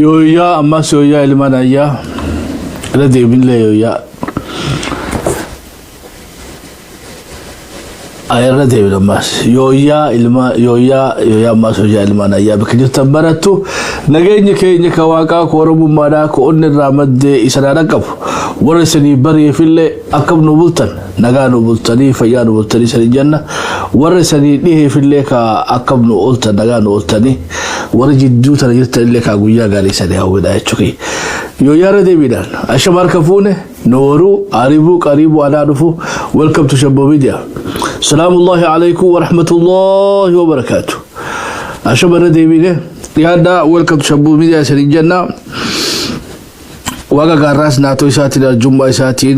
يويا أما سويا المنايا الذي بالله يويا ayarra deebina mas yooyaa amma soojaa ilmaan ayyaa bakka jirtan barattu nageenya keenya ka waaqaa ko oromummaadhaa ko onni irraa maddee isanaan qabu warra isanii bariifillee akkam nu bultan nagaa nu bultanii fayyaa nu bultanii sanii janna warra isanii dhiheefillee ka akkam nu oltan nagaa nu oltanii warra jidduu tana jirtanillee ka guyyaa gaarii sanii hawwidha jechuudha yooyaarra deebinaan ashamar kafuune nooru aribu qaribu anaadufu welcome to Shabbo Media. السلام الله عليكم ورحمة الله وبركاته. أشبه ديبينه يادا ويلكم شبو ميديا سرين جنة وقا قراس ناتو ساتين الجمعة ساتين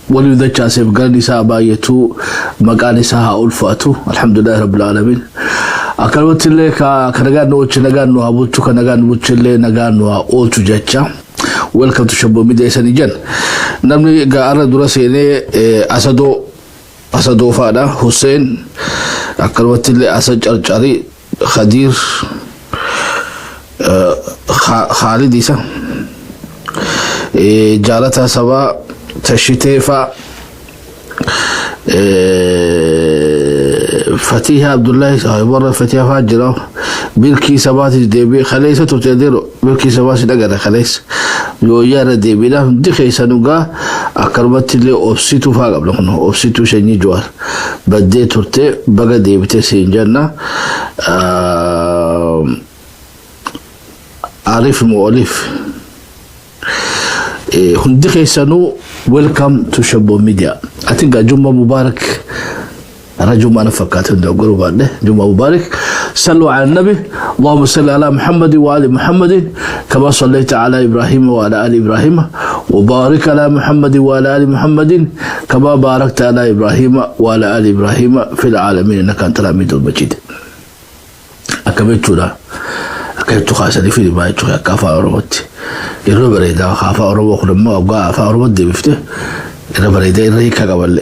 وليدا جاسف قرني سابا يتو مقاني ساها ألفاتو الحمد لله رب العالمين. أكلمت اللي كنغان نوچ نغان نوها بوچو كنغان بوچ اللي نغان نوها أولتو جاتشا ويلكم شبو ميديا سرين جنة نمني قارة دراسيني أسدو فادا حسين أكلمت اللي أسد جرجاري خدير خالد إيسا جالتها سبا تشتيفا فتيها عبد الله برا فتيها فاجرة بالكي سبات ديبي خليسة تبتديرو بالكي سبات نقر خليس يويار ديبي لا دخي سنوغا أكرمت اللي أوبسيتو فاقب لكنه أوبسيتو شني جوار بدي ترتي بقى ديبتي سينجانا عارف مؤلف هندخي سنو welcome to Shabbo Media. I think Juma Mubarak رجو ما نفكات ندقروا بعده جمعة مبارك صلوا على النبي اللهم صل على محمد وآل محمد كما صليت على إبراهيم وعلى آل إبراهيم وبارك على محمد وعلى آل محمد كما باركت على إبراهيم وعلى آل إبراهيم في العالمين إنك أنت الحميد المجيد أكملت أكملت خاصني في ما يتوه كافة أورمت الربع إذا خافة أورمو خدمة أبغى خافة أورمت دي بفته الربع إذا الريكا قبل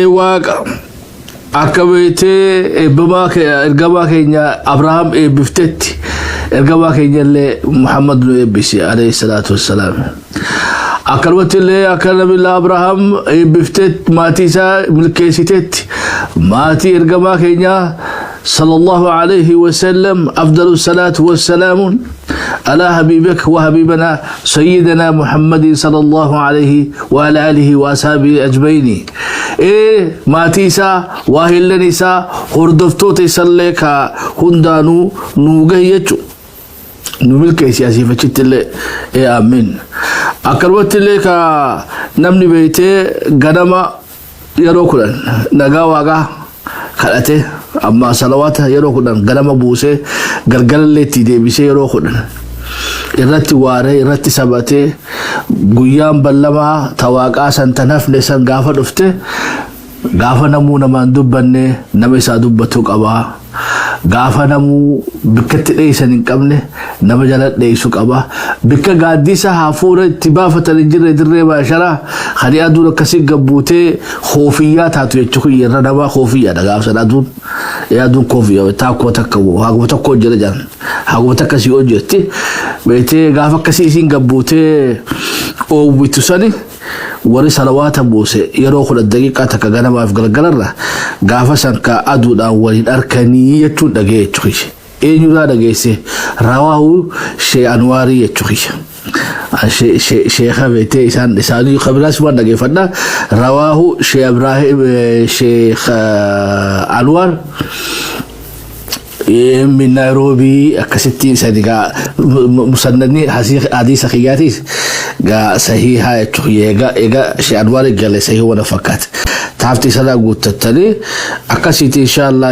واقع أكبيته بماك إرجما كينيا إبراهيم بفتت إرجما كينيا اللي محمد بيسي عليه الصلاة والسلام أكلمت اللي أكلم الله إبراهيم بفتت ماتيسا ملكيسيتت ماتي إرجما كينيا صلى الله عليه وسلم أفضل الصلاة والسلام على حبيبك وحبيبنا سيدنا محمد صلى الله عليه وعلى آله وأصحابه أجمعين ماتيسا واهلنيسا هردفتوتي سليكا هندانو نوغيتشو نملك سياسي فشت اللي آمين أكروت اللي نمني بيتي غنما يروكلن نغاواغا خلاتي أما صلوات يروكلن غنما بوسي غرغل اللي تيدي بيسي يروكلن irratti waare irratti sabate guyyaan ballama tawaqaa santanaf nesan gaafa dhufte gaafa namuu namaan dubbanne nama isaa dubbatu qaba gaafa namuu bikkatti dheeysan hin qabne nama jala dheeysu qaba bikka gaaddisa hafuura itti baafatan jirre dirree baashara khali aduun akkasii gabbuutee khoofiyyaa taatu jechuun yerra nama khoofiyyaa dhagaafsan aduun koofiyyaa taakoo takka haaguma tokko jira jaan haaguma takka si hojjetti beetee gaafa akkasii isiin gabbuutee oowwitu sani warri salawaata buuse yeroo 10 daqiiqaa takka ganamaaf galgalarra gaafa sanka aduudhaan waliin arkanii jechuun dhagee jechuudha eenyuudhaa dhageesse rawaahu shee anwaarii jechuudha sheekha beetee isaanii khabiraas waan dhageeffadha rawaahu shee ibraahim sheekh anwar من نيروبي أكستي سنجا مسندني حديث خياتي جا صحيحة تخيجا إجا شيء أنوار الجل صحيح ونفكات تعرفتي سلا قلت تاني أكستي إن شاء الله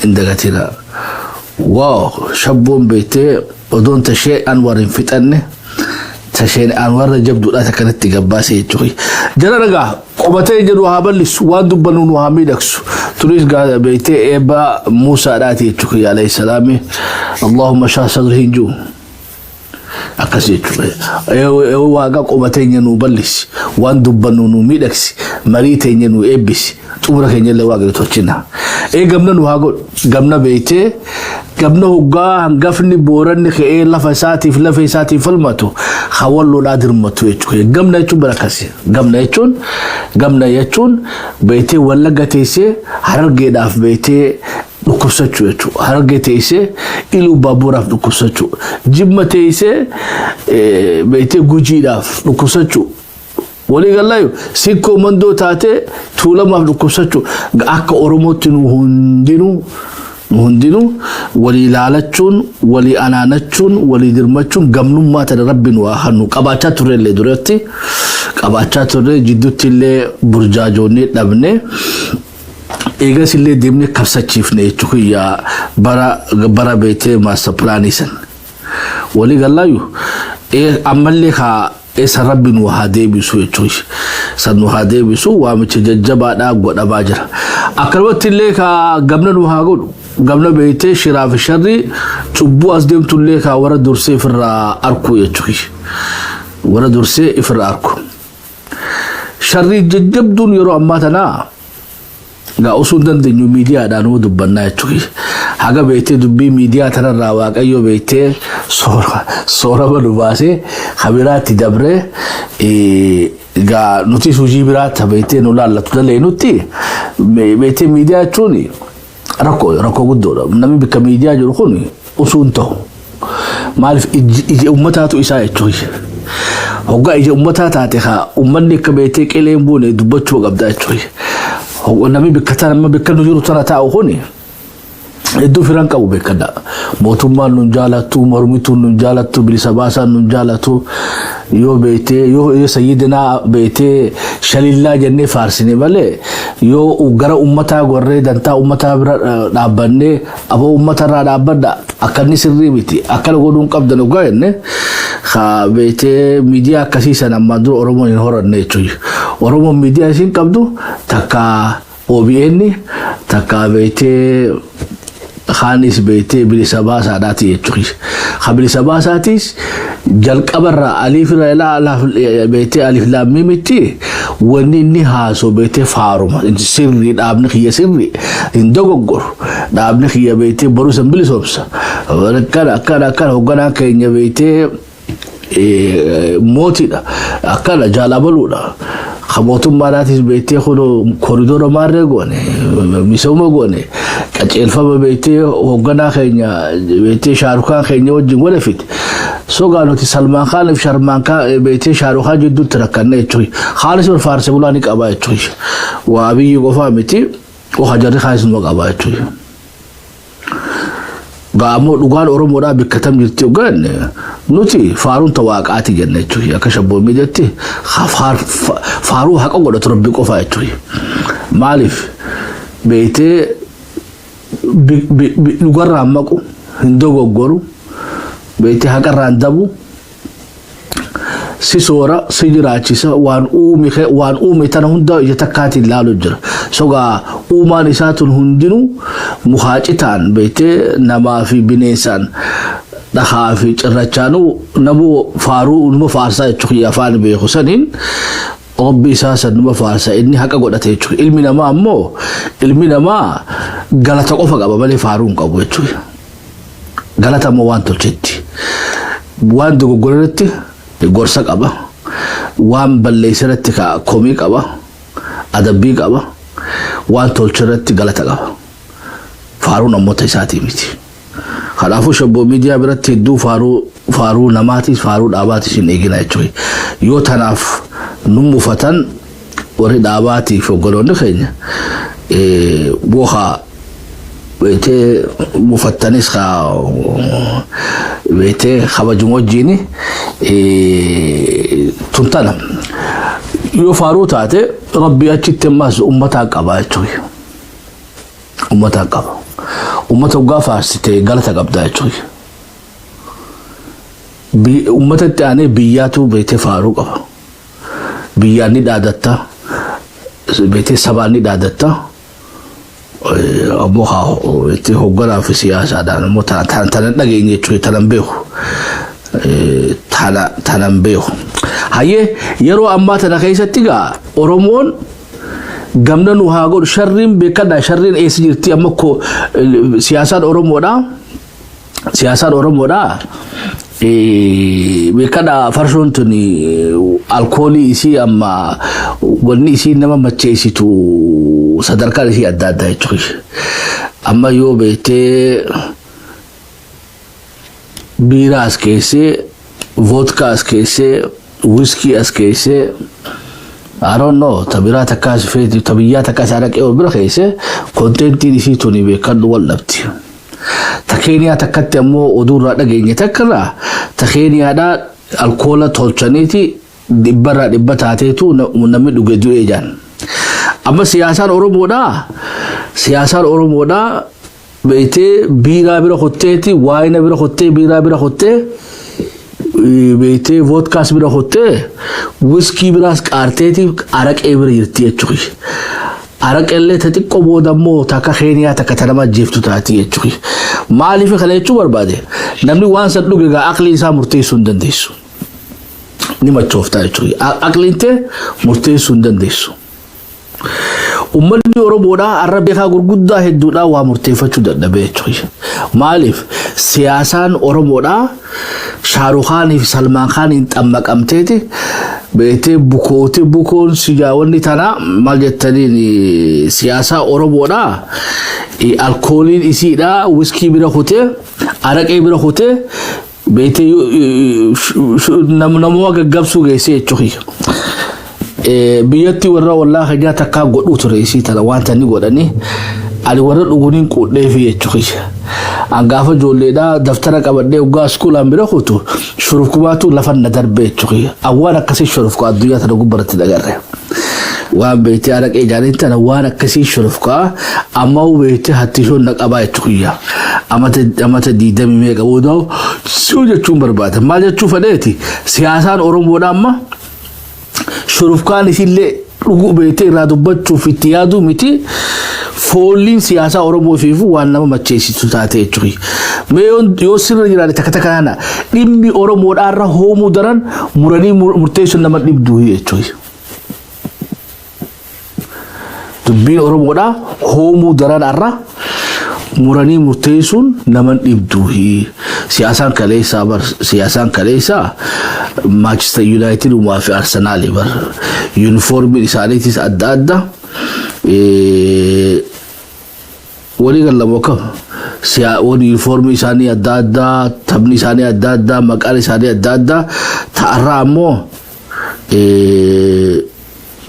هندقتنا واو شابون بيتي بدون تشيء أنوار فتنة تشيء أنوار جبدو لا تكنت تجباسي تخي جل رجع قبتي جلو هابلس وادو بنون وهاميدكس تريد قال بيتي إبا موسى راتي تخي عليه السلام اللهم شاه صدره جو akasichu waaqa qobateenya nu ballis waan dubbannu nu midhaksi marii teenya nu eebbisi xumura keenya le waaqa tochina gamna nu hago gamna beete gamna hoggaa hangafni booranni kee lafa isaatiif falmatu khawallo dirmatu jechuudha gamna jechuun barakasi gamna jechuun beete wallaga teessee harargeedhaaf beete dhukkubsachuu jechuudha harargee teessee iluu baaburaaf dhukkubsachuu jimma teessee beete gujiidhaaf dhukkubsachuu wali gallayo sikko mando taate tuulamaaf dhukkubsachuu akka oromootti nu hundinu wali laalachuun wali anaanachuun wali dirmachuun gamnummaa tan rabbiin waa hannu qabaachaa turellee duratti qabaachaa turre jidduutti illee burjaajoonni dhabne eegas illee deemne kabsachiifne jechuudha bara beete master plan isan wali gallayo ammallee esa rabbin wa hadebisu yechush sanu hadebisu wa mace jajjaba da goda bajira akarwati le ka gamna nu hago gamna beete shiraf sharri tubu asdem tulle ka wara durse firra arku yechush wara durse ifra arku sharri jajjabdun yoro ammatana ga usundan de new media da no dubbanna yechush haga beete dubbi media tararra waqayo beete sora balubase khabirati dabre ga nuti suji birata beete no lalla tudale nuti beete media chuni rako guddo nami bika media jor khuni usunto malif ije ummatatu isa yechuy hoga ije ummatata ta ummanni ka beete qelembune dubbachu qabda yechuy hoga nami bika tan ma bika nujuru tanata khuni eddu firan qabu bekada motumma nun jalatu marmitu nun jalatu bilisabasa nun jalatu yo beete yo sayyidina beete shalilla jenne farsine bale yo ugara ummata gorre danta ummata dabanne abo ummata ra dabada akani sirri biti akal godun qabdan ogayne kha beete media kasisa namadu oromo in horanne chuy oromo media sin qabdu taka OBN taka beete خانس بيتي بلسباسة داتي يتشوش خبلسباساتيس جل قبر ألف لا بيتي ألف لا ميمتي ونيني هاسو بيتي فاروم سري دابنك هي سري اندوغور دابنك هي بيتي بروسن بلسوبسا كان هوغانا كينيا بيتي موتي دا أكالا جالابلو دا خبوتم مالاتيس بيتي خلو كوريدور ماري غوني ميسوما غوني كالفا بيتي وغنا خينيا بيتي شاروخان خينيا وجين ولا فيت سوغانو تي سلمان خان في شرمان كان بيتي شاروخان جدو تركنا يتوي خالص والفارس بولاني قبا يتوي وابي يغفا متي وحجر خالص مو قبا يتوي غامو دوغان اورومو دا بكتم جرتي وغان نوتي فارون تواقاتي جنتو يا كشبو ميدتي فارو حق غدو تربي قفا يتوي مالف بيتي لغرا مكو هندوغو غورو بيتي حق راندبو سيسورا سيجراتشيسا وان اومي تنهندا يتكاتي لالو جر سوغا اوما نساتون هندينو مخاچتان بيتي نما في بنيسان دخا في چرچانو نبو فارو نمو فارسا چخيا فان بي حسنين ربي ساسا نمو فارسا اني حقا قدته چخ علمنا ما امو علمنا ما غلطا قفا قبا بلي فارون قبو چخ غلطا مو وان تلچتي وان دو غورتي gorsa qaba waan balleesirratti ka komi qaba adabbi qaba waan tolchirratti galata qaba faaru namoota isaati miti khalafu shabbo media biratti du faaru namati faaru dhaabati sin eegina jechuudha yoo tanaaf numu fatan wari dhaabati fogoloonni keenya buha بيتي مفتنس خا بيتي خبجمو جيني تنتنا يفارو تاتي ربي أجت ماس أمتها قبا شوي أمتها قبا أمتها قافا ستي غلطة قبدا شوي أمتها تاني بياتو بيتي فارو قبا بياني دادتا بيتي سباني دادتا أبوها تي هوغرا في سياسة دان مو تان دغيني تشوي تنبيه تنبيه هاي يرو أما تنخيستيغا أورومون gamna nu hago sharrin be kada sharrin e sirti amma ko siyasar oromo da be kada farshon tuni alcoholi isi amma wonni isi nama mace isi tu sadarkar isi adda ya amma yo be te bira askese vodka askese whiskey askese I don't know tabira takas feti tabiya takas arak e obra khayse content isi tuni be kad wallabti takenia takatti ammo odura dageenye takra takenia da alcohol tolchaniti dibara dibatatetu nammi dugedu ejan amma siyasar oromo da beete bira bira khotteti wayna bira khotte bira bira khotte beete vodka bira khotte whiskey bira qarteti arak e bira yirti echuki arak elle tatiqo bodammo taka kheniya takatanama jiftu taati echuki mali fi khalechu barbade namni wan sadlu ga aqli sa murtay sundan desu nima chofta echuki aqli inte murtay sundan desu ummanni oromoda arabe ka gurgudda hedduda wa murtefachu daddabe echuki malif siyasan oromoda Shahrukh Khan fi Salman Khan intamaqamteti beete bukon sijawonni tana maljettani siyasa oromoda alcoholin isida whiskey bira khote araqe bira khote beete namwa gaggabsu geese echuki biyatti warra wallahi jata ka godu to reisi tala wanta ni godani ali warra dugunin ko defi echuki angafa jolleda daftara qabade uga school ambira khoto shuruf kubatu lafan nadarbe echuki awara kasi shuruf ko aduya ta dugu barati dagarre wa beeti araq e jarinta na wara kasi shuruf ka amma beeti hatisho naqaba echukiya amata didami me gabodo suje chumbar bata maje chufadeti siyasan oromo da amma shuruf kan isille dugu beeti radubatu fitiyadu miti folin siyasa oromo fifu wanna machesi tutate echuki meyon yosir jirani takatakana dimbi oromo darra homu daran murani murtesun nama dibdu echuki dubbi oromo da homu daran arra murani murtesun nama dibdu siyasan kalesa Manchester United wa fi Arsenal bar uniform isanitis adda wali galla mokam siya wani uniform isani adda tabni isani adda maqal isani adda ta'arramo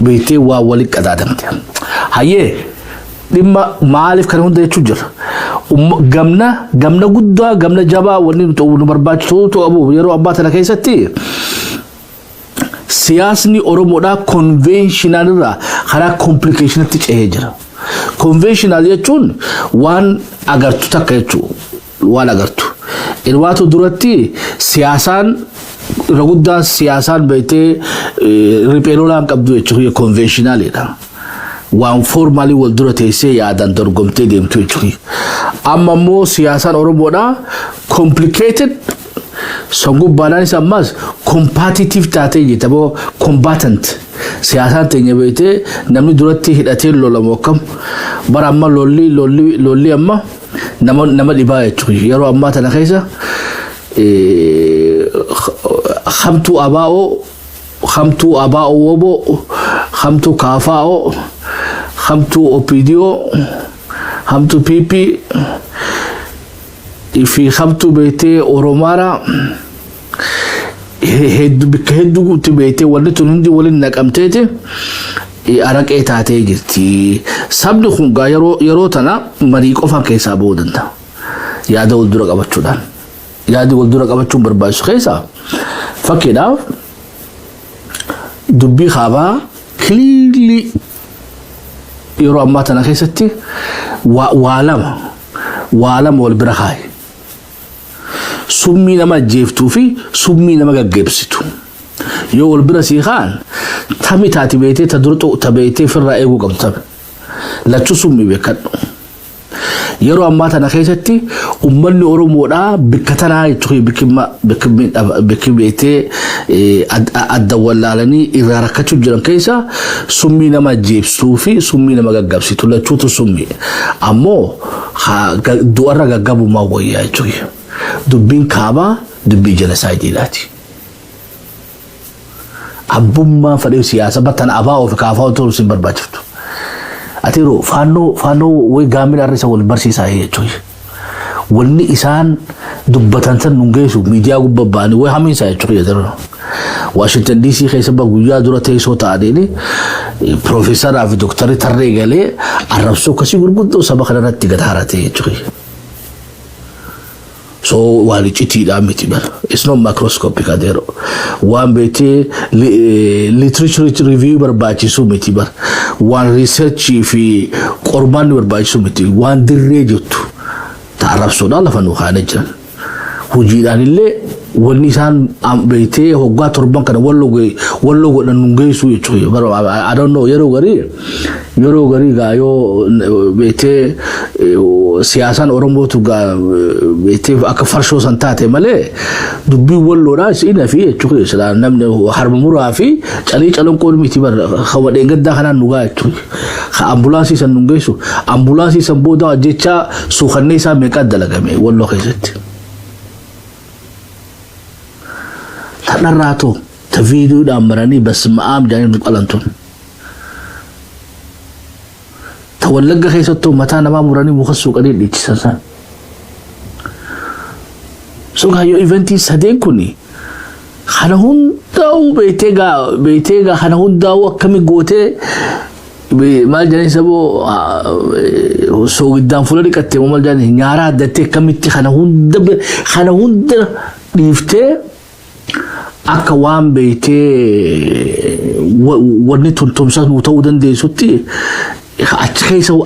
beete wa wali qadadamte haye dimma maalif kan hunda chujur gamna gudda gamna jaba wani to barbaachisu to abu yero abata la kaysati siyasni oromo da conventional ra khara complication ti ejra conventional yachun wan agartu takaychu wala agartu irwatu durati siyasan ragudda siyasan beete ripelola qabdu echu conventional ida wan formally wal durati se yadan dorgomte dem tu echu amma mo siyasan oromo da complicated songu balance amas competitive tate tabo combatant siyasan tenya beete namni durati hidate lola mokam bar amma lolli amma nama dibaya chuki yaro amma tana khaisa khamtu abao wobo khamtu kafao khamtu opidio khamtu pipi ifi khamtu beete oromara heddu tibete wala tunundi wala naqamtete araqe taate jirti sabdu khunga yaro tana mari qofan keesa boodanta yaada waldura qabachudan yaadi waldura qabachun barbaasu keesa fakida dubbi khaba clearly yaro amma tana keesatti waalam wal birahay summi nama jeftu fi summi nama gaggebsitu yo wal birasi khan tami tati beete tadurto tabete firra egu qabta la summi bekaddo يرو أماتنا خيستي أمني أورمودا بكتنا يتخي بكميتي الدولالني إذا ركتشو جران كيسا سمينا ما جيب سوفي سمينا ما قابسي تلا تشوتو سمي أمو دوارا قابو ما ويا يتخي دبين كابا دبي جنسايدي لاتي أبوما فريو سياسة بطن أباو في كافاو تولو سنبر باجفتو أتيرو فانو ويقامل الرئيسة والبرسيسة هي جوي والني إسان دبتان سن نونجيسو ميديا قبباني ويهامين سايا جوي يدرو واشنطن دي سي خيسا بقويا دورة تيسو تعديني بروفيسور في دكتوري ترغالي عربسو كسي قربودو سبقنا نتيقات هاراتي جوي so wali chiti da miti bar it's not macroscopic adero one bete literature review bar bachi su miti bar one research fi qurban bar bachi su miti one dirrejotu ta'arab sudan la fanu khanajra hujidan ille wonisan bete hogga turban kana wallo dan nungaisu yechoy bar I don't know yero gari ga yo bete siyasan oromo tu ga bete aka farsho santate male dubbi wallo ras ina fi yechoy sala namne harb murafi chali chalon ko miti bar khawade gadda kana nuga yechoy kha ambulance san nungaisu ambulance san boda jecha su khanne sa me kadalaga me wallo khaysat تنراتو تفيدو دامراني بس مقام جانب قلنتون تولق خيستو متى نما مراني مخصو قليل دي تساسان سوغا يو ايفنتي سادين كوني خانهون داو بيتيغا خانهون داو كمي قوتي مال جاني سبو سو قدام فلوري كتي ومال جاني نيارا داتي كميتي خانهون ديفتي aka wan beete wani tuntumsa mutawdan de sutti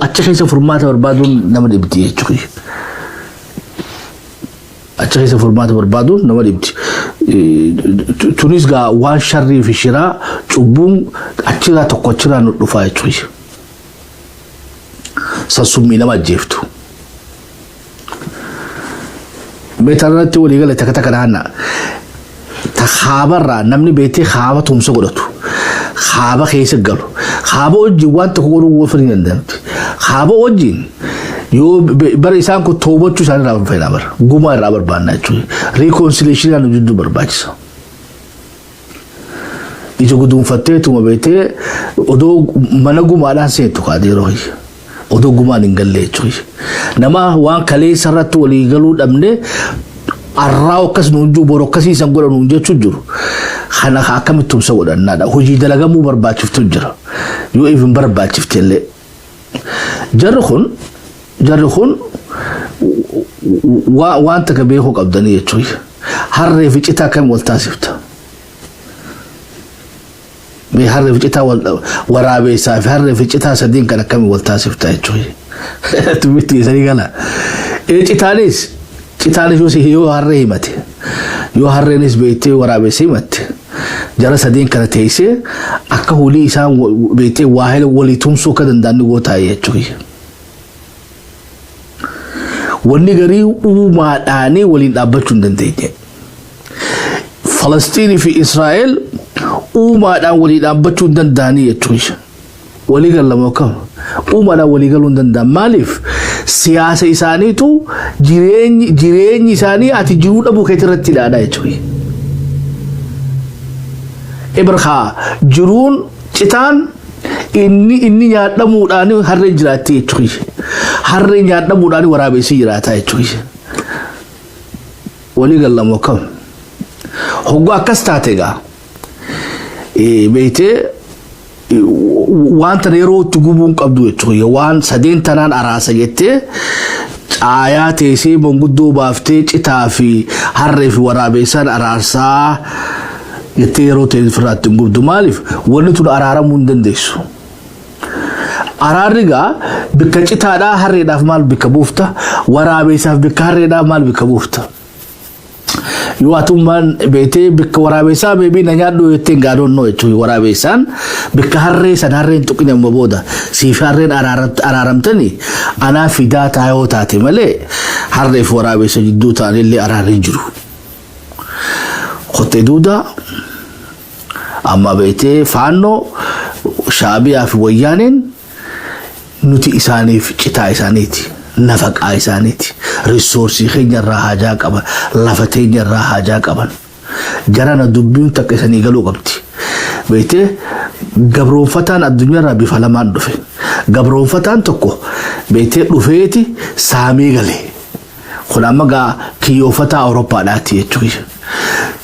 achkhaysa formaata barbadun namad ibti chukhi achkhaysa formaata barbadun namad ibti tunis ga wan sharri fi shira chubun achira tokochira no dufa chukhi sasumi namad jeftu betarati waliga takataka hana خابر نمني بيتي خابة تومسو قلتو خابة خيس قالو خابة وجي وانت تقولو وفرين اندمت خابة وجين يو بريسان كو توبة چو ساني رابر فين رابر قوما رابر بانا چو ريكونسيليشن انو جدو برباچسو إيجو قدوم فتة توما بيتي ودو منا قوما لان سيتو قادي روحي ودو قوما ننقل لي چوي نما وان كالي سرطو ولي قلو دمني arraw kas nunju boro kasi sanggola nunje chujuru khana hakam tum sawda nada huji dalaga mu barbaachif tujra yo even barbaachif telle jarkhun wa anta ka beho qabdani choy harre fichita kam waltasifta be harre fichita warabe saf harre fichita sadin kana kam waltasifta choy tumiti sarigala تتعالج وسيه يو هرّي متى يو هرّي نسبته ورابسي متى جرس هدين كانت هيسه أكهولي إنسان بيته واحد ولي تمسو كدن دانو غوتاي يچوي وني غري وما داني ولي دابچون دنتيجه فلسطين في إسرائيل وما دان ولي دابچون دن داني يچوي ولي قال لموكم وما دا ولي قالون دن مالف سياسة إساني تو جيرين إساني أتي جرود أبو كترت تلادا يجوي إبرخا جرون چتان إني نيادا موداني هرّي جراتي يجوي هرّي نيادا موداني ورابيسي جراتا يجوي ولي قال لموكم هو أكستاتيغا بيتي وان تريرو تجوبون قبضو يتوي وان سدين تنان أراسة جتة آيات يسي بنقدو بافتي تافي هرّي في ورابيسان أراسة يتيرو تنفرات تنقبضو مالف ونتون أرارا مندن ديسو أراريغا بكا تادا هرّي داف مال بكا بوفتا ورابيساف بكا هرّي داف مال بكا بوفتا يواتومان بيتي بك ورابيسا بيبي نيادو يتين غادون نو يتوي ورابيسان بك هرّيسان هرّين تقني مبودا سيف هرّين أرارمتني أنا فدا تايو تاتي ملي هرّي فورابيسا جدو تاني اللي أرارين جرو خطي دودا أما بيتي فانو شعبي في ويانين نوتي إساني في كتا إسانيتي نفق إسانيتي ريسورسي خيني الراحة جاك أبن لفتين الراحة جاك أبن جرانا دبيون تك إساني قلو قبتي بيتي قبرون فتان الدنيا ربي فلمان دفن قبرون فتان تكو بيتي رفيتي سامي قلي خلما قا كيو فتا أوروبا لاتي يتوي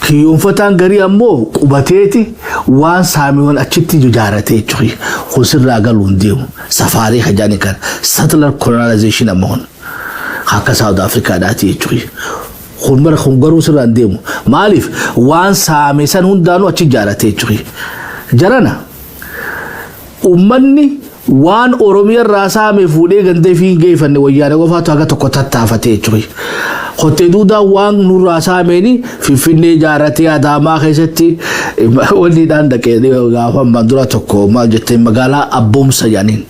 كيو فتان قري أمو قبتيتي وان ساميون أچتي جارتي يتوي خسر راقلون ديو سفاري خجاني كان ساتلر كولونايزيشن أمون خاكا ساود أفريقيا لاتي يتوي خمر خنقرو سران ديو مالف وان سامي سان هندانو أچي جارتي يتوي جرانا أمني وان أوروميا راسا مفولي غندي فين جيفن ويانا وفاتو هكا تكوتاتا فتي يتوي خطي دودا وان نور راسا ميني في فيني جارتي أداما خيستي ولي دان دكي ديو غافا مندورا تكو ما جتي مغالا أبومسا جانين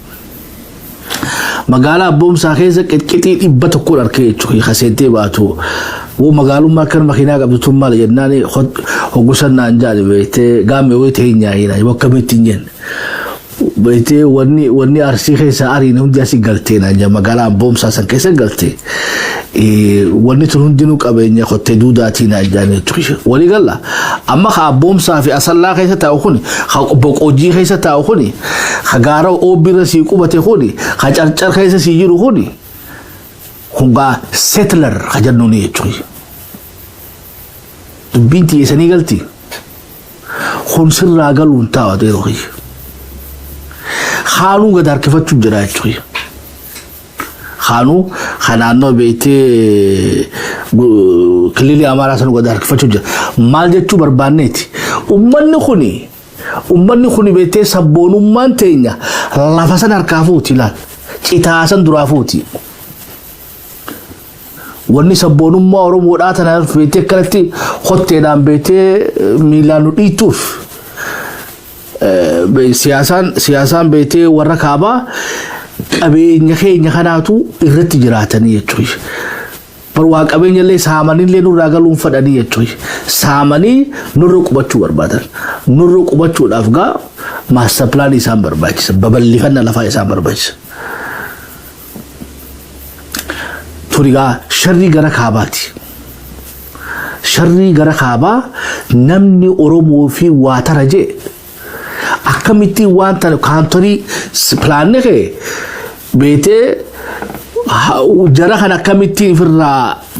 مغالا أبومسا خيسا كتكتي إبا تكو لركي يتوي خسينتي باتو वो मगालू माकर मखीना का तुम माल ये ना ने खुद होगुसन ना अंजाद बेटे गांव में वो थे ही नहीं ना वो कमी तीन बेटे वन्नी आरसी के सारी ने उन जैसी गलती ना जब मगाला बॉम्ब सासन कैसे गलती वन्नी तो उन दिनों का बेन्या खुद दूधा थी ना जाने तुझे वली गल्ला अम्मा खा बॉम्ब साफी असल ला कैसे ताऊखनी खा बोकोजी कैसे ताऊखनी खा गारो ओ बिरसी को बते खोनी खा चर कैसे सीजरू खोनी खुंगा सेटलर खजनों ने चुई तो बिंती ऐसा नहीं गलती खुनसर रागल उन्ता आते रोही खानू गदार के फट चुप जराए चुई खानू खानानो बेटे कलीली हमारा सन गदार के फट चुप जरा माल जेचु बर्बाद नहीं थी उम्मन ने खुनी बेटे सब बोनू मानते हैं या लाफासन अरकाफो थी लाल चितासन दुराफो थी वन्नी सबोनुम्मा और मोड़ा था ना बेटे करती होते नाम बेटे मिलानु इतुफ सियासान बेटे वर्रा काबा अबे नखे तू इरती जरातनी है चुई पर वाक अबे नले सामनी ले नु रागल उन फडनी है चुई सामनी नुरुक बच्चू बर्बादन नुरुक बच्चू अफगा मास्टर प्लान इसाम बर्बाद सब बबल लिखना लफा इसाम बर्बाद थोड़ीगा शर्री गरा खाबा थी शर्री गरा खाबा नमनी ओरोमो फी वाटर अजे अकमिती वांटा कांटरी प्लान ने के बेटे जरा खाना कमिटी फिर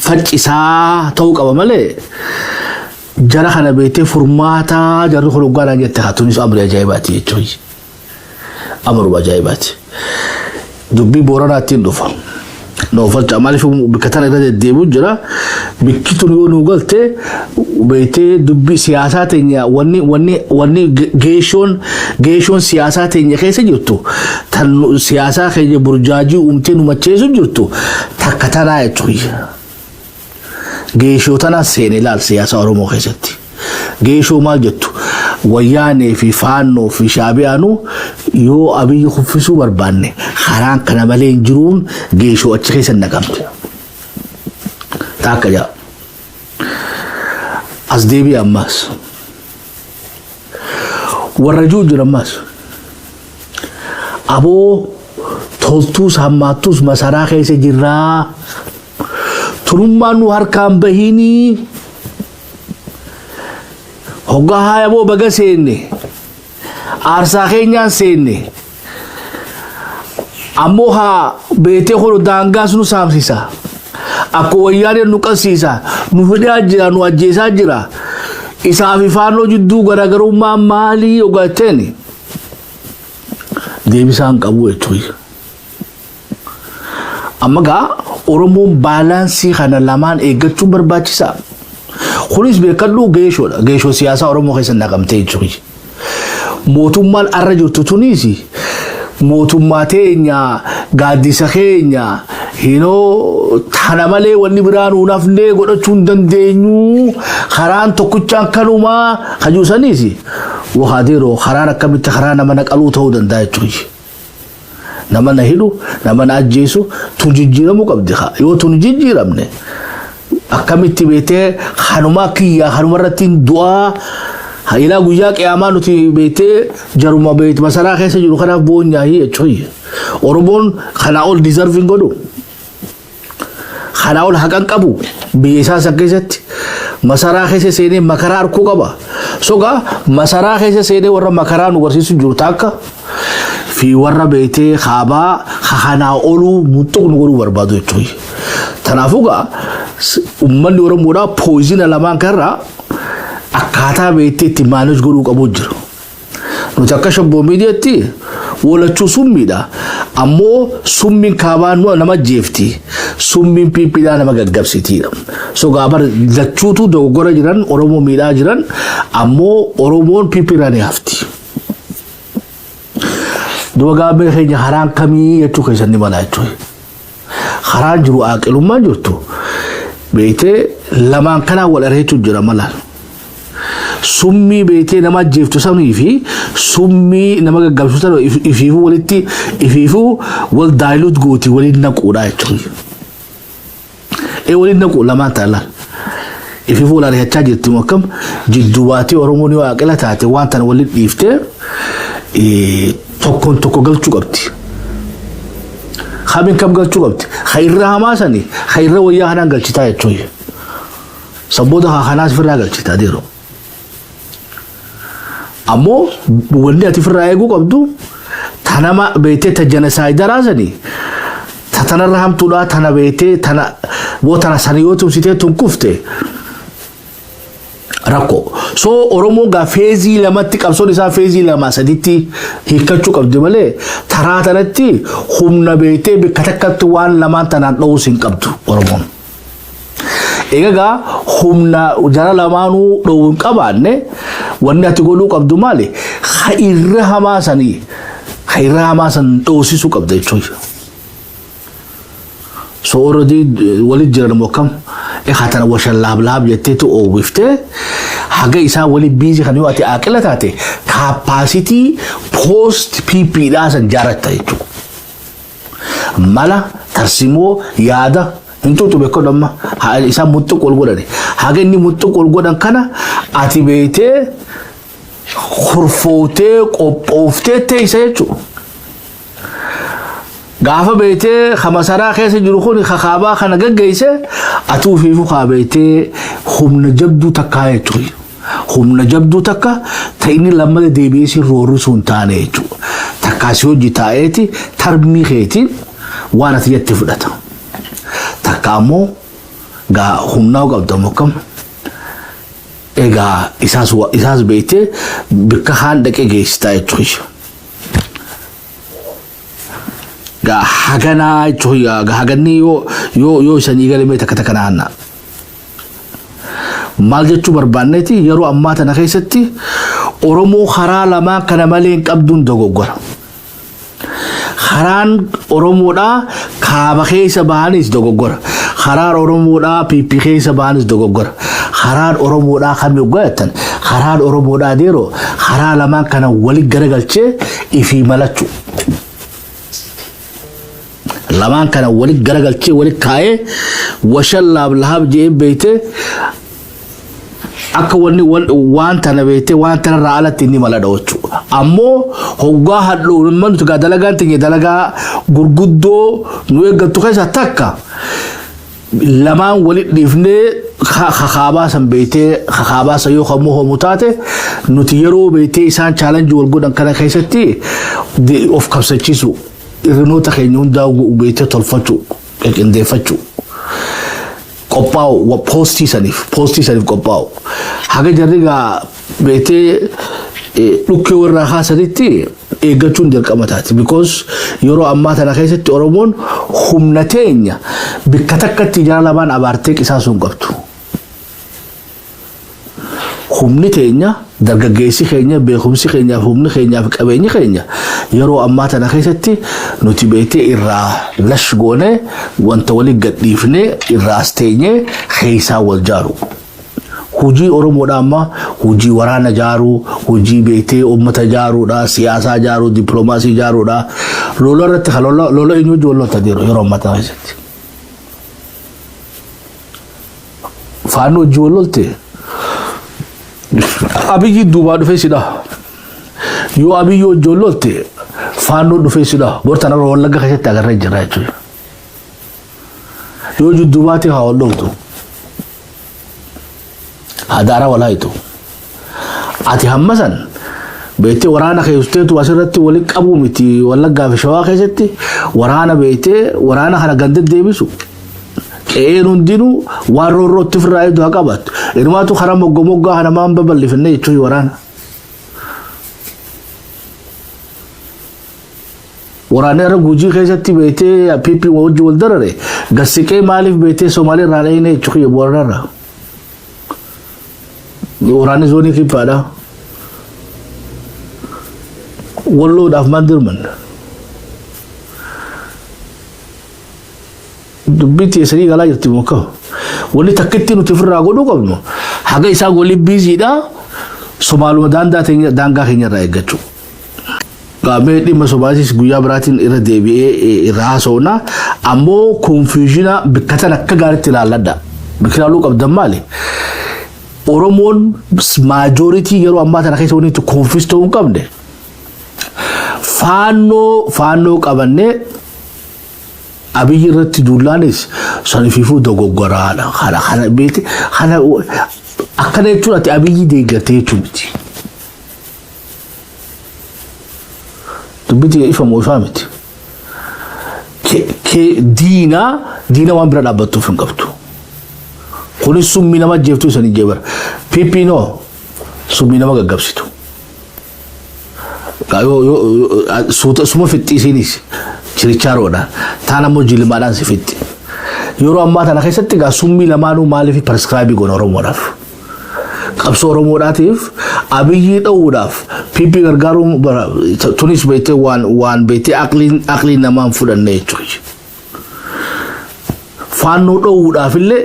फंचिसा तो कब मले जरा खाना बेटे फुर्माता जरूर खुलूँगा ना ये तहातुनी सो अमर जाए बात ये चोई अमर बजाए बात दुब्बी बोरा नाती नोफा नोफा चमाली फुम बिकताना इधर देवु जरा बिक्की तो नुगलते बेटे दुब्बी सियासत है वन्नी गेशोन सियासत है कैसे जुटो थल सियासा के जो बुर्जाजी उम्ते नुमच्चे से जुटो थकताना है चोई गेशो तना सेनेलाल सियासा और मोखे सकती गेशो माल जुटो वयाने फी फानो फी शाबियानो यो अभी खुफिसु बरबाने खरां कनबले इंजरून गेशो अच्छे से नकमते ताकजा अज़देवी अम्मास वर्रजूज रम्मास अबो थोलतूस हम्मातूस मसारा कैसे जिर्रा तुरुम्मानु हर काम बहिनी होगा है वो बगा सेने आरसा केन्या सेने अमोहा बेटे को दांगा सुनु सामसिसा ako wayyaane nu qasiisa nu fidaa jira nu ajjeesaa jira isaa fi faanoo jidduu garaagarummaa maalii ogaateni deebisaan qabu jechuudha amma gaa oromoon baalaansii kana lamaan eeggachuun barbaachisaa kunis beekadhu geeshoodha geeshoo siyaasaa oromoo keessa naqamtee jechuudha mootummaan arra jirtu tuniisi mootummaa teenya gaaddisa keenya hino tana malee wanni biraan unafnee godhachuu hin dandeenyu karaan tokkichaan kanuma hajuusaniisi wahadeeroo karaan akkamitti karaa nama naqaluu ta'uu danda'a jechuudha. Nama na hidhu nama na ajjeesu tun jijjiiramuu qabdi yoo tun jijjiiramne akkamitti beetee kanuma kiyyaa kanuma irratti du'aa ila guyyaa qiyaamaa nuti beetee jaruma beet masaraa keessa jiru kanaaf boonyaa jechuudha. Oromoon kana ol deserving godhu kana ol haqan qabu biyya isaa san keessatti masaraa keessa seenee makaraa arkuu qaba. Sogaa masaraa keessa seenee warra makaraa nu barsiisu jiru taakka fi warra beetee kaabaa kanaa oluu muxuq nu godhuu barbaadu jechuudha. Kanaafuu gaa uummanni Oromoodhaa pooyizina lamaan kanarraa akkaataa beetee itti maanej godhuu qabu jira. Nuti akka shabboo miidiyaatti walachuu summiidha. Ammoo summiin kaabaan nama jeefti. Summiin piippiidhaa nama gaggabsitiidha. So gaabar lachuutu dogoggora jiran Oromoo miidhaa jiran ammoo Oromoon piippiidhaa ni hafti. Duba gaabee keenya haraan kamii jechuu keessan ni mala jechuudha. Haraan jiru aqilummaan jirtu beetee lamaan kanaa wal arheechuu jira mala. Summii beetee nama jeeftu sanii fi summii nama gaggabsu sana ifiifuu walitti ifiifuu wal daayiluut gooti waliin naquudha jechuudha. Waliin naqu lamaan taala. Ifiifuu wal arheechaa jirti mokkam jidduubaatii Oromoon yoo aqila taate waan tana waliin dhiiftee tokkoon tokko galchuu qabdi. Kamiin kam galchuu qabdi. Khayirra hamaa sanii khayirra wayyaa kanaan galchitaa jechuudha. Sabboota kanaas firraa galchitaa deero. Ammoo wanni ati firraa eeguu qabdu tanama beetee tajjana saayidaraa sanii tanarra hamtuudha tana beetee tana bootana sanii yoo tumsitee tunkufte rakko. So Oromoo gaa feezii lamatti qabsoon isaa feezii lama sadiitti hiikkachuu qabdi malee taraa tanatti humna beetee bakka takkatti waan lamaan tanaan dha'uus hin qabdu Oromoon. Egaa humna jara lamaanuu dha'uu hin qabaanne wanni ati godhuu qabdu maali? Khayirra hamaa sanii khayirra hamaa san dhoosisuu qabda jechuudha. So already walit jiran mokkam hatana washan laab jetteetu oowwiftee haga isaa wali biizi kan yoo ati aqila taate capacity post PP'dhaa san jaaratta jechuudha. Mala tarsimoo yaada intuutu beekoo dhamma isaa muxxuq ol godhani haga inni muxxuq ol godhan kana ati beetee khurfootee qophooftee teessa jechuudha. Gaafa beetee khamasaraa keessa jiru kun khakaabaa kana gaggeesse atuu fiifu kaabeetee humna jabduu takkaa jechuudha. Humna jabduu takka ta'inni lammata deebi'ee roorri sun taane jechuudha. Takkaasii hojii taa'eeti tarmii keetiin waan ati jetti fudhata. Takka ammoo gaa humnaa qabda mokkam egaa isaas beetee bakka haan dhaqee geessitaa jechuudha. Gaa haganaa jechuudha. Gaa haganni yoo isanii galimee takka takka naannaa. Maal jechuu barbaanneeti yeroo ammaa tana keessatti Oromoo karaa lamaan kana malee hin qabduun dogoggora. Karaan Oromoodhaa kaaba keessa bahanis dogoggora. Karaan Oromoodhaa piippi keessa bahanis dogoggora. Karaan Oromoodhaa kam yoo godhatan karaan Oromoodhaa deeroo karaa lamaan kana waliin garagalchee ifii malachuu. Lamaan kana waliin garagalchee waliin kaa'ee washan laab jee beekte akka wanni waan tana beekte waan tana irraa alatti inni mala dhawachuu. Ammoo hoggaa hadhuu mantu gaa dalagaan tinge dalagaa gurguddoo nu eeggattu keessa takka lamaan waliin dhiifnee khakaabaa san beekte khakaabaa san yoo kamuu homu taate nuti yeroo beekte isaan challenge wal godhan kana keessatti of kabsachiisu. Irnoota keenya hundaa beekte tolfachuu qindeeffachuu. Qophaa'u postii saniif qophaa'u. Haga jarri gaa beekte dhukkee warraa haasanitti eeggachuun dirqama taati. Because yeroo ammaa tana keessatti Oromoon humna teenya bakka takkatti jara lamaan abaartee qisaasuu hin qabdu. Humni teenya dargaggeessi keenya beekumsi keenya humni keenya fi qabeenyi keenya yeroo ammaa tana keessatti nuti beekte irraa lash goone wanta wali gadhiifne irraas teenye keessaa wal jaaru hujii oromoodha amma hujii waraana jaaru hujii beekte ummata jaaruudha siyaasa jaaru diplomaasii jaaruudha lola irratti lola eenyu joolota diro yeroo ammaa tana keessatti faano joololte Abiyyi duuba dhufee sida yoo abiyyo joolotte faanoo dhufee sida borta na wallagga keessatti agarree jira jechuudha yoo jidduubaatti haa walloltu hadaara walaayitu ati hammasan beete waraana keessatti asirratti wali qabu miti wallaggaa fi shawaa keessatti waraana beete waraana kana ganda deebisu hundinu warroorootti firraayidu haqabat irmaatu khara moggomogga hana maamba ballifinne jechuun waraana irra gujii keessatti beete pipi wajji wal darare gassiqee maaliif beete Soomaaliyaa irraa dhayne jechuun boorarra waraana zoonii kibbaadha walloodhaaf mandirman dubbiti esanii galaa jirti mokka wali takkitti nuti firraa godhuu qabnu haga isaa wali biiziidha Somaaluma daangaa keenya irraa eeggachuu qaamee dhimma Somaaliis guyyaa biraatiin irra deebi'ee irraa haasa'uuna ammoo konfiyuuzina bikkatan akka gaariitti ilaalladha bikkilaaluu qabdan maali Oromoon majority yeroo ammaa tana keessa walitti konfiyuuz ta'uu hin qabne faanoo qabannee Abiyyi irratti duulaanis sanifiifuu dogoggoraadha kana beete kana akkana jechuun ati Abiyyi deeggartee jechuun miti dubbiti ifa moosaa miti diina waan bira dhaabbattuuf hin qabdu kunis summii nama jeeftuu isanii jeebara piipinoo summii nama gaggabsitu suma fixxiisiinis chirichaaroodha taana immoo jilmaadhaan si fixxi yeroo ammaa tana keessatti gaa summii lamaanuu maaliif prescribe goona Oromoodhaaf qabsoo Oromoodhaatiif Abiyyi dha'uudhaaf pipi gargaaruu tunis beete waan beete aqliin namaan fudhanne jechuudha faanoo dha'uudhaaf illee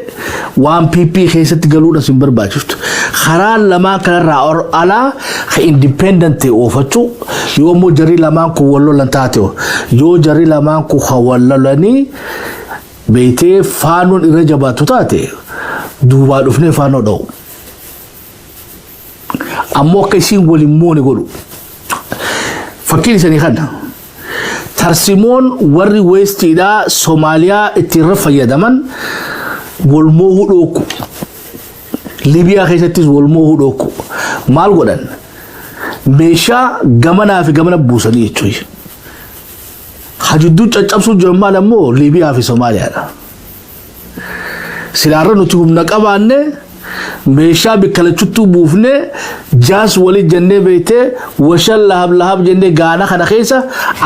waan pipi keessatti galuudha sin barbaachiftu kharaan lamaa kanarraa alaa independent oofachuu yoo mo jarri lamaan ku wallolan taateo yoo jarri lamaan ku hawallalani beete faanoon irra jabaatu taate duubaa dhufne faanoo dha'u ammoo akka isiin waliin moone godhu fakkiin isanii kana tarsimoon warri westiidhaa Soomaaliyaa ittiin fayyadaman walmoo hudhooku Libiyaa keessattis walmoo hudhooku maal godhan meeshaa gamanaa fi gamana buusanii jechuudha hajidduu caccabsuu jiran maal ammoo Libiyaa fi Soomaaliyaadha silaarra nuti humna qabaanne meeshaa bikkalachuutu buufne jaas wali jennee beete washan lahab jennee gaana kana keessa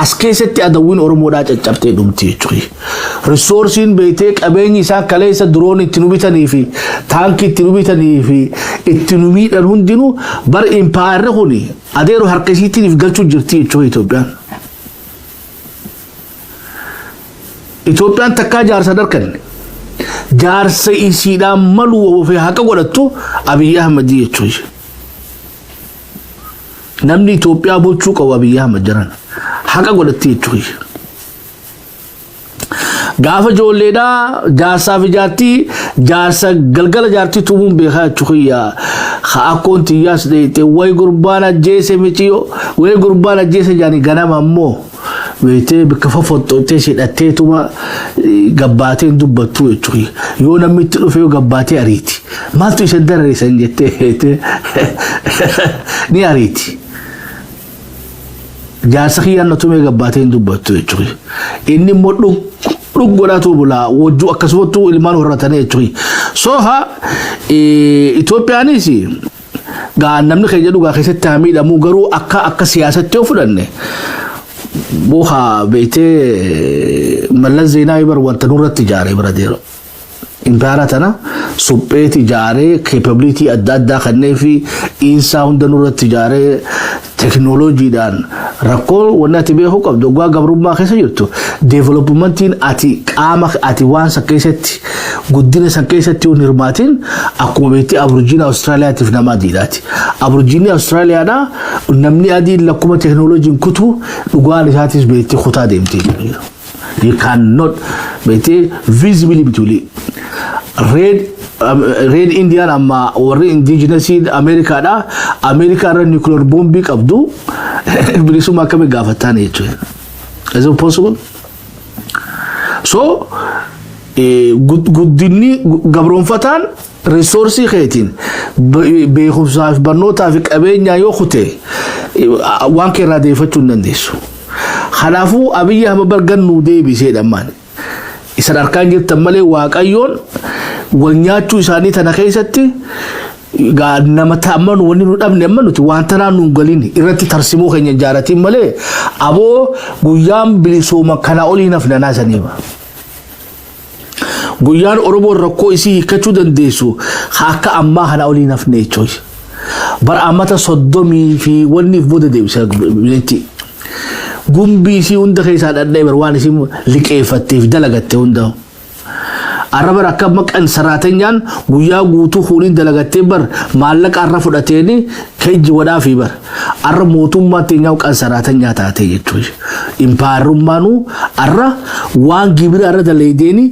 as keessatti adawwiin Oromoodhaa caccabtee dhumti jechuudha resoursiin beete qabeenyi isaa kaleessa droon itti nubitanii fi taankii itti nubitanii fi itti numiidhan hundinuu bar impaayarri kuni adeero harkisiitiiniif galchuu jirti jechuudha Itoophiyaan takkaa jaarsa darkan jaarsa isiidhaan maluu fi haqa godhattu Abiyyi Ahmed jechuudha namni Itoophiyaa bulchuu qabu Abiyyi Ahmed jiran haqa godhatti jechuudha gaafa joolleedhaa jaarsaa fi jaartii jaarsa galgala jaartii tumuun beekaa jechuudha akkoonti yaas deete way gurbaan ajjeese mitiyo way gurbaan ajjeese jaani ganama ammoo beete bikka fofottoottee sidhattee tuma gabbaateen dubbattu jechuudha yoo namni itti dhufe yoo gabbaatee ariiti maaltu isa darreessan jettee ni ariiti jaarsa kiyyaan natumee gabbaateen dubbattu jechuudha inni immoo dhuggodhaatu bulaa wajjuu akkasumattuu ilmaan horratanii jechuudha soha Itoophiyaanis gaa namni keenya dhugaa keessatti hamiidhamuu garuu akka siyaasatti yoo fudhanne buha beete Mallas Zeenaawi bar wanta nurratti jaaree bira deero إمباراتنا سبيت تجاري capability أداء خلني في إنسان دنور التجاري تكنولوجي دان ركول وناتبه هو قبض دعوة قبرو ما خيسة يرتو developmentin أتي كامك أتي وان سكيستي قدنا سكيستي ونرماتين أكوميتي أبرجينا أستراليا تفنا ما ديلاتي أبرجينا أستراليا دا نمني أدي لكم تكنولوجي كتو دعوة لساتيس بيتي خطا ديمتي you cannot بيتي visibly بتولي red Indian amma or indigenous America da America ra nuclear bomb big abdu bilisu makame gafatane yecho is it possible so guddini gabron fatan resource khetin be khufsaf barnota fi qabenya yo khute wanke ra defatu nandesu khalafu abiya mabarganu de bi sedaman isan arkan jirtan male waqayon wanyaachu isaanii tana keessatti nama ta'amman wani nu dhabne ammanuti wanta naannu galini irratti tarsimoo keenya jaaratiin malee aboo guyyaan bilisooma kana olii nafna naasaniiba guyyaan oromoon rakkoo isii hiikkachuu dandeessu akka ammaa kana olii nafne jechuun bar ammata 30 fi wanniif booda deebisa binetti gumbii isii hunda keessaa dhadhee bar waan isii liqeeffatteef dalagatte hunda araba rakab makan saratenyan guya gutu khulin dalagate bar malak arra fudateni keji wada fi bar arra motum matenya kan saratenya taate yetu imparum manu arra wan gibir arra daleedeni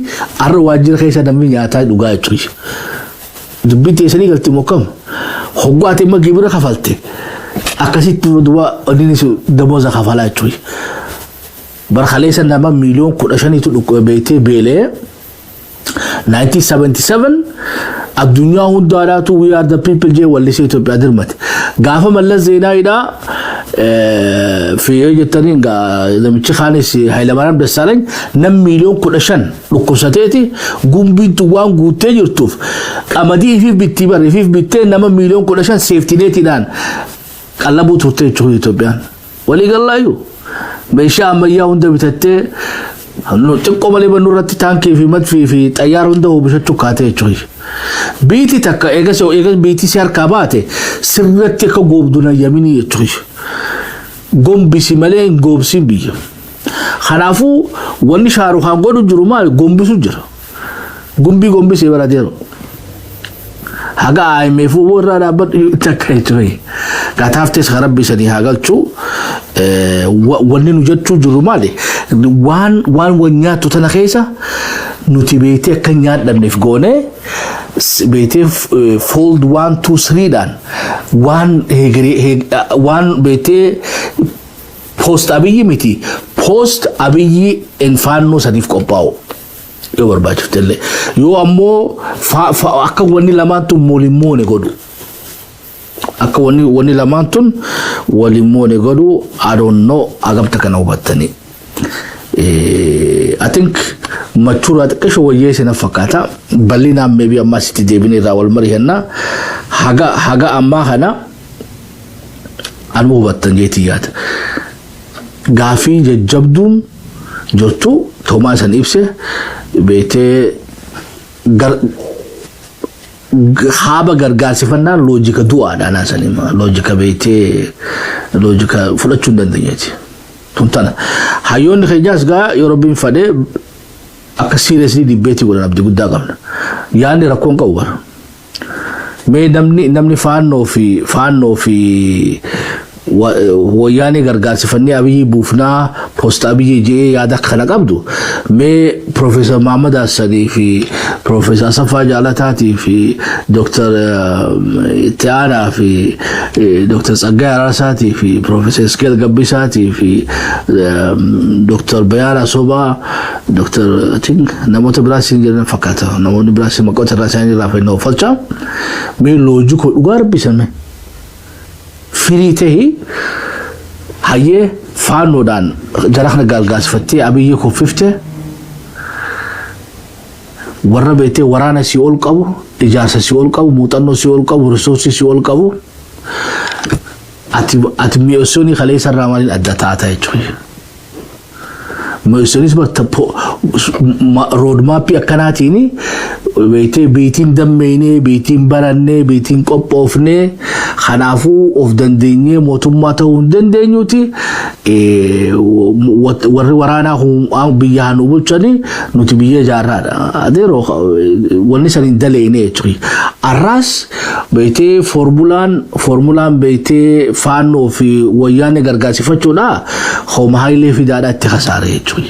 arra wajir khaysa dammi nyata duga yetu dubite sani galti mokam hogwate ma gibir khafalte akasit duwa odinisu damoza khafala yetu bar khalesa nama million kudashani tu beete bele 1977 الدنيا هنداراتو we are the people جي واللي سيتو بادرمت غافا ملا زينايدا في يجتنين غا دمچ خانسي هايلمارام دسالين نم مليون كدشن لوكوساتيتي غومبيتو وان غوتي يرتوف امدي في بيتيبر في بيتين نم مليون كدشن سيفتي نيتي دان قلبو توتي تو بيان ولي قاللايو بيشا ميا هند بتتي no tikko male banurratti tanki fi madfi fi tayyar hunda hubishachu kaate jechuun biiti takka eegas biiti si harkaa baate sirratti akka goobduna yamini jechuun gombisi malee goobsin biyya kanaafuu wanni shaarukaan godhu jiru maal gombisu jira gombisi baradeero haga IMF warra dhaabbat takka jechuun gataaftes rabbi sanii hagalchu wanni nu jechuu jiru maali waan wanyaatu tana keessa nuti beetee akka nyaadhamneef goone beetee fold 1 2 3 dhaan waan beetee post abiyyi miti post abiyyi infaannoo saniif qophaa'u yoo barbaachiftellee yoo ammoo akka wanni lamaantu molimmoone godhu akka wanni lamaantun walimmoone godhu I don't know agabta kana hubattanii I think matura takasho wayese na fakata balina maybe amma city debini rawal marihanna haga amma hana almu battan jetiyat gafi jabdun jortu Thomas an ibse bete haba gargaasifanna logica du'a dana sanima logica bete logica fulachun dandanyati tuntana hayon khijas ga yorobin fade aka seriously debate golan abdi gudda qabna yani rakon qawar me namni faano fi وياني غرغاسي فني ابي بوفنا بوست ابي جي يادا خلق عبدو مي بروفيسور محمد السدي في بروفيسور صفا جالتاتي في دكتور تيانا في دكتور سجاي راساتي في بروفيسور سكيل غبيساتي في دكتور بيانا صوبا دكتور تين نموت براسين فكاتا نموت براسين مكوت راسين لا فينو فلچا مي لوجيكو غار بيسمه فريته هي فانو دان جرخنا غالغاس فتي ابي كو 50 وربيته ورانا سيول قبو اجازه سيول قبو موطنو سيول قبو رسوسي سيول قبو اتميوسوني خلي سرامالين ادتاتا يچوي مسؤوليس رود ماب يكناتيني بيتين دميني بيتين براني بيتين قبوفني خنافو اوف دنديني موتوماتو دندينيوتي ورانا هم بيانو بوچني نوتي بيه جارا اديرو ونسن دليني تري الراس بيتي فورمولان بيتي فانو في وياني غرغاسي فچولا هم هايلي في دادا تخساري تري